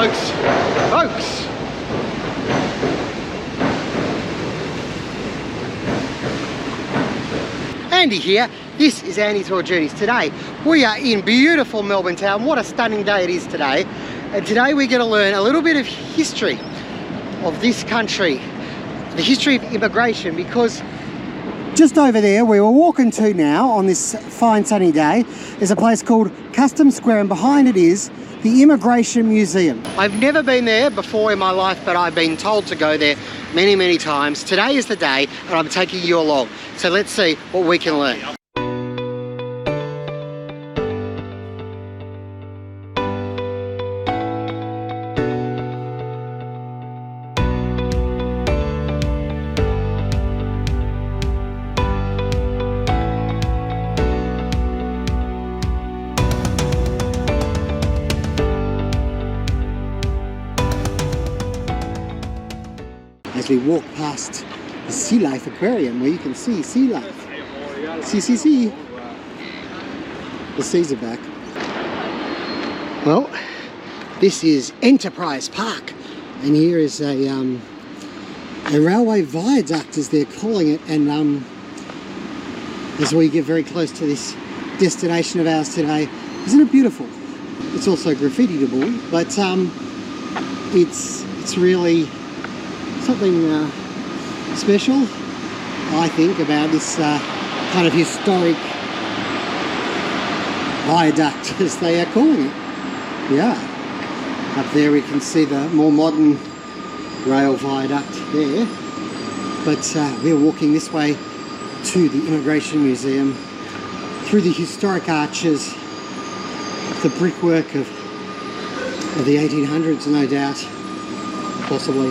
Folks! Andy here. This is Andy's Tour Journeys. Today we are in beautiful Melbourne town. What a stunning day it is today. And today we're going to learn a little bit of history of this country, the history of immigration, because just over there where we're walking to now on this fine sunny day is a place called Customs Square, and behind it is the Immigration Museum. I've never been there before in my life, but I've been told to go there many times. Today is the day and I'm taking you along. So let's see what we can learn. As we walk past the Sea Life Aquarium where you can see sea life. See. The seas are back. Well, this is Enterprise Park, and here is a railway viaduct as they're calling it, and as we get very close to this destination of ours today, isn't it beautiful? It's also graffiti-able, but it's really something special, I think, about this kind of historic viaduct, as they are calling it. Yeah, up there we can see the more modern rail viaduct there, but we're walking this way to the Immigration Museum through the historic arches, the brickwork of the 1800s, no doubt, possibly.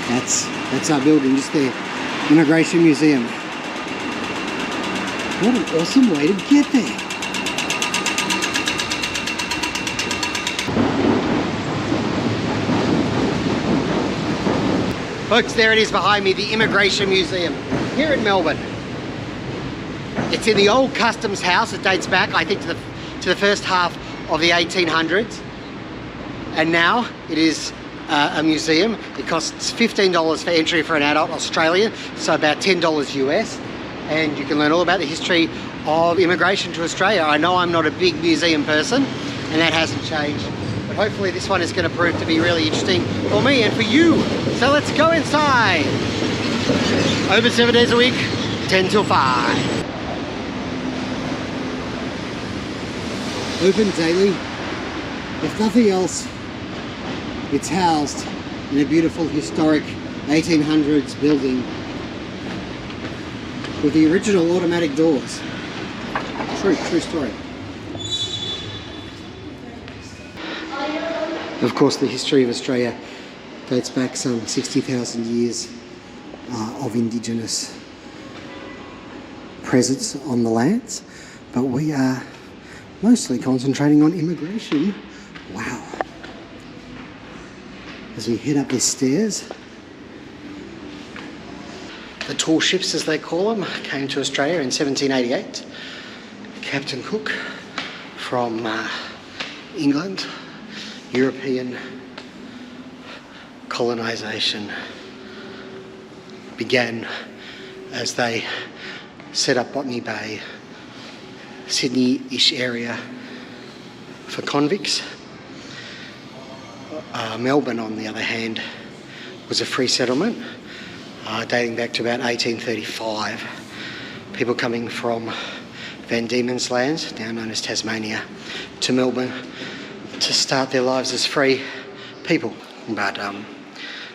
That's our building just there, Immigration Museum. What an awesome way to get there. Folks, there it is behind me, the Immigration Museum here in Melbourne. It's in the old customs house. It dates back, I think, to the first half of the 1800s. And now it is a museum. It costs $15 for entry for an adult Australian, so about $10 US, and you can learn all about the history of immigration to Australia. I know I'm not a big museum person, and that hasn't changed, but hopefully this one is going to prove to be really interesting for me and for you. So let's go inside. Open 7 days a week, 10 till 5. Open daily. If nothing else, it's housed in a beautiful historic 1800s building with the original automatic doors. True story. Of course, the history of Australia dates back some 60,000 years of Indigenous presence on the lands, but we are mostly concentrating on immigration. Wow. As we head up these stairs. The tall ships, as they call them, came to Australia in 1788. Captain Cook from England. European colonisation began as they set up Botany Bay, Sydney-ish area for convicts. Melbourne, on the other hand, was a free settlement dating back to about 1835. People coming from Van Diemen's Land, now known as Tasmania, to Melbourne to start their lives as free people. But the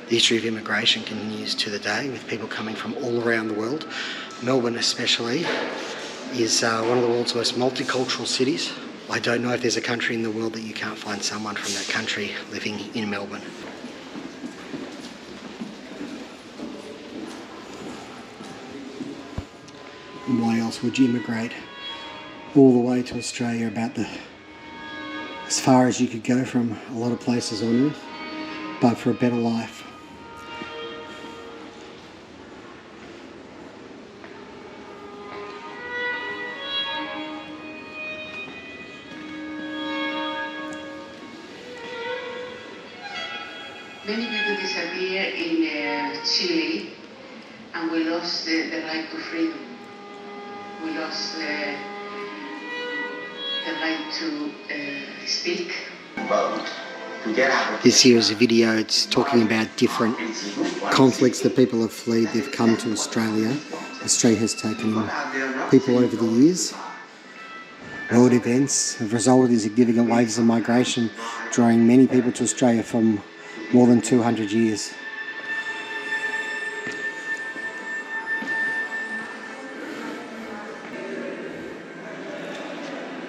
history of immigration continues to the day, with people coming from all around the world. Melbourne especially is one of the world's most multicultural cities. I don't know if there's a country in the world that you can't find someone from that country living in Melbourne. And why else would you immigrate all the way to Australia, as far as you could go from a lot of places on earth, but for a better life? Many people disappear in Chile, and we lost the right to freedom. We lost the right to speak. This here is a video. It's talking about different conflicts that people have fled. They've come to Australia. Australia has taken people over the years. World events have resulted in significant waves of migration, drawing many people to Australia from more than 200 years.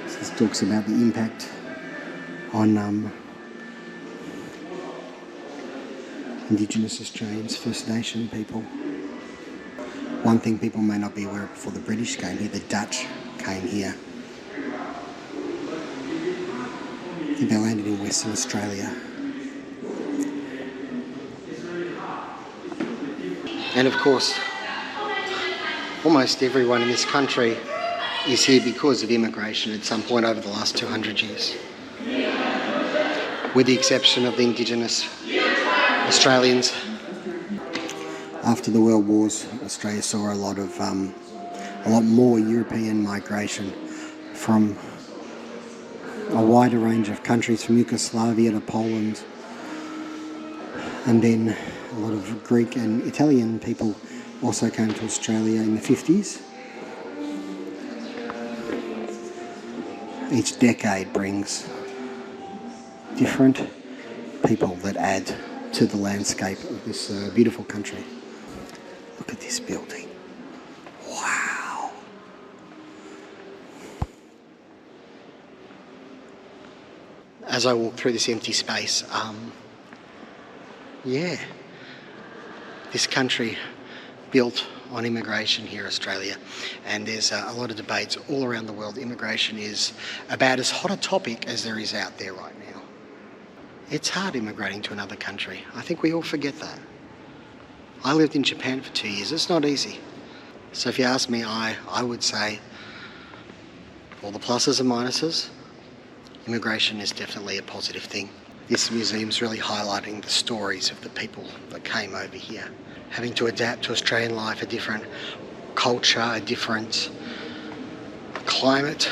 This talks about the impact on Indigenous Australians, First Nation people. One thing people may not be aware of, before the British came here, the Dutch came here. I think they landed in Western Australia. And of course, almost everyone in this country is here because of immigration at some point over the last 200 years. With the exception of the Indigenous Australians. After the World Wars, Australia saw a lot more European migration from a wider range of countries, from Yugoslavia to Poland, and then a lot of Greek and Italian people also came to Australia in the 50s. Each decade brings different people that add to the landscape of this beautiful country. Look at this building. Wow. As I walk through this empty space, this country built on immigration here in Australia, and there's a lot of debates all around the world. Immigration is about as hot a topic as there is out there right now. It's hard immigrating to another country. I think we all forget that. I lived in Japan for 2 years. It's not easy. So if you ask me, I would say all the pluses and minuses, immigration is definitely a positive thing. This museum's really highlighting the stories of the people that came over here, having to adapt to Australian life, a different culture, a different climate.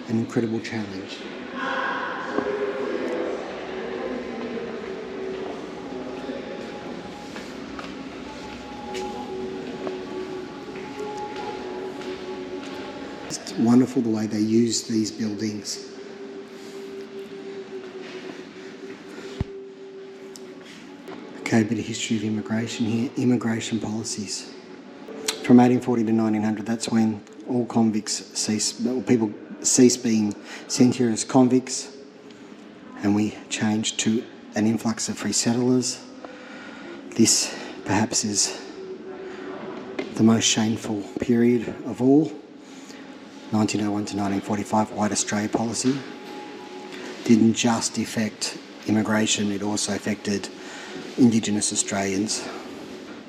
An incredible challenge. It's wonderful the way they use these buildings. Okay, a bit of history of immigration here. Immigration policies. From 1840 to 1900, that's when all people ceased being sent here as convicts, and we changed to an influx of free settlers. This perhaps is the most shameful period of all. 1901 to 1945, White Australia policy didn't just affect immigration, it also affected Indigenous Australians.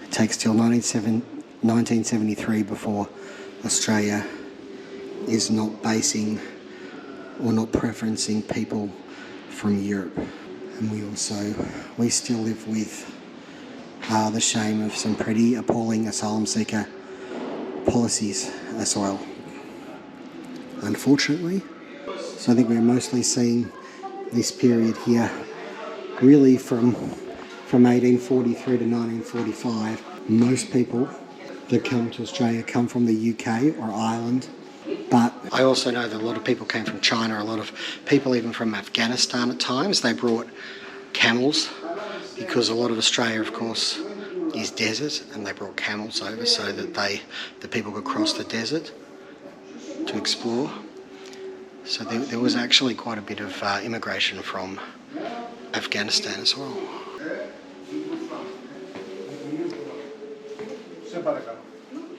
It takes till 1973 before Australia is not basing or not preferencing people from Europe. And we still live with the shame of some pretty appalling asylum seeker policies as well, unfortunately. So I think we're mostly seeing this period here really from 1843 to 1945. Most people that come to Australia come from the UK or Ireland, but I also know that a lot of people came from China, a lot of people even from Afghanistan at times. They brought camels because a lot of Australia, of course, is desert, and they brought camels over so that the people could cross the desert to explore. So there was actually quite a bit of immigration from Afghanistan as well.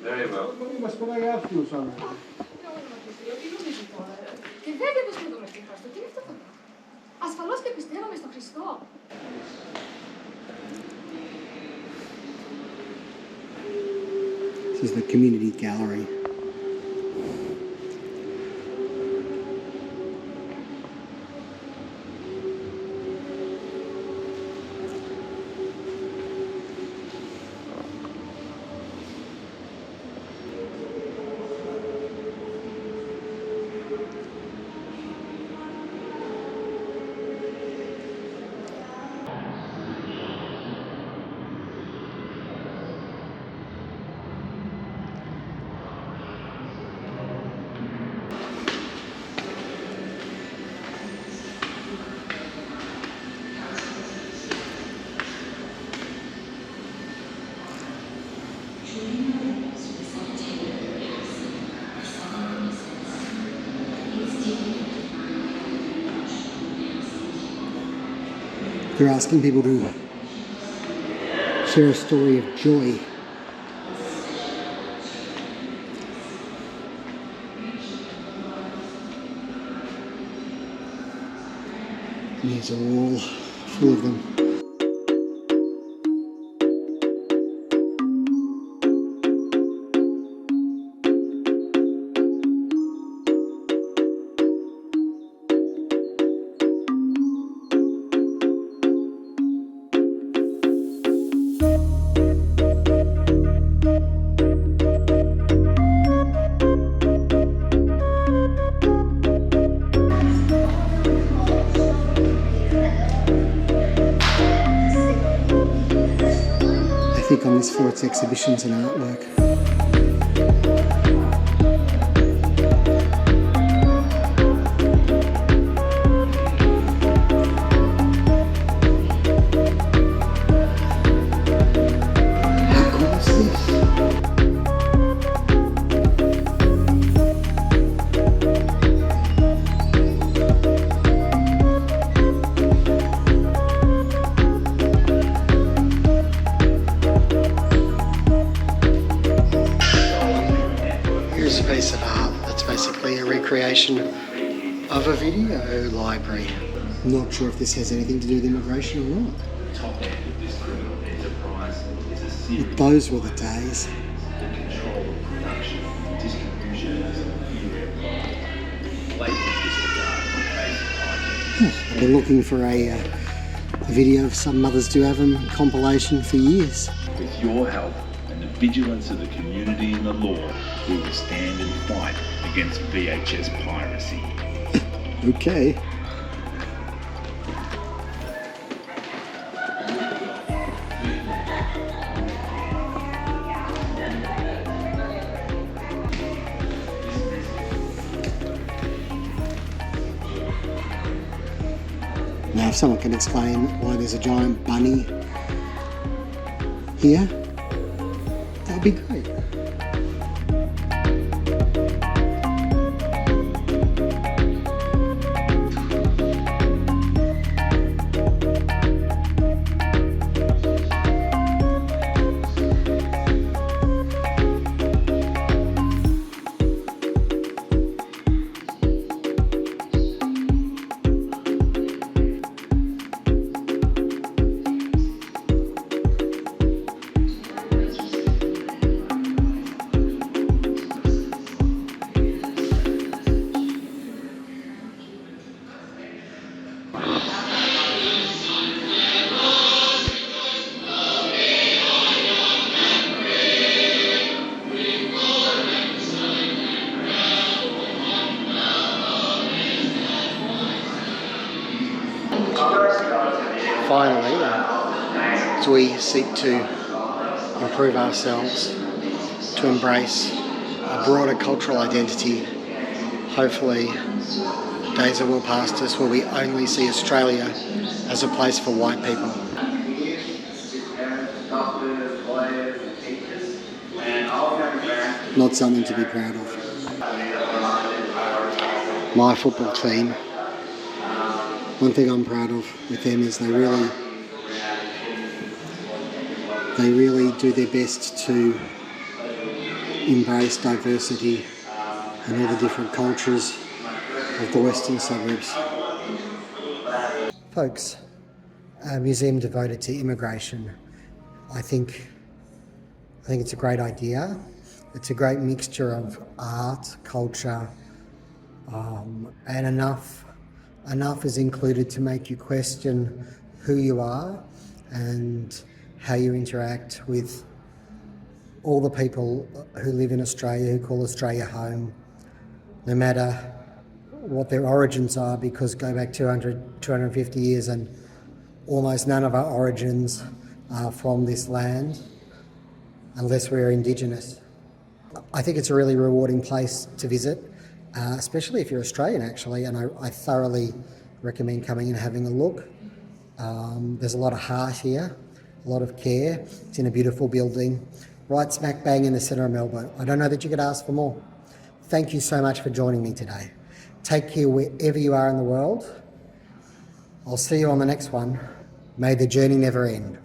Very well. This is the community gallery. They're asking people to share a story of joy. And these are all full of them. I think on this floor it's exhibitions and artwork. How cool is this? Here's a piece of art that's basically a recreation of a video library. I'm not sure if this has anything to do with immigration or not. But those were the days. I've been looking for a video of Some Mothers Do Have Them compilation for years. With your help and the vigilance of the community and the law, we will stand and fight against VHS piracy. Okay. Now, if someone can explain why there's a giant bunny here, that'd be great. Finally, as we seek to improve ourselves, to embrace a broader cultural identity, hopefully days are well past us where we only see Australia as a place for white people. Not something to be proud of. My football team, one thing I'm proud of with them is they really do their best to embrace diversity and all the different cultures of the western suburbs. Folks, a museum devoted to immigration. I think it's a great idea. It's a great mixture of art, culture, and enough is included to make you question who you are and how you interact with all the people who live in Australia, who call Australia home, no matter what their origins are, because go back 250 years and almost none of our origins are from this land unless we're Indigenous. I think it's a really rewarding place to visit, especially if you're Australian actually, and I thoroughly recommend coming and having a look. There's a lot of heart here, a lot of care. It's in a beautiful building, right smack bang in the centre of Melbourne. I don't know that you could ask for more. Thank you so much for joining me today. Take care wherever you are in the world. I'll see you on the next one. May the journey never end.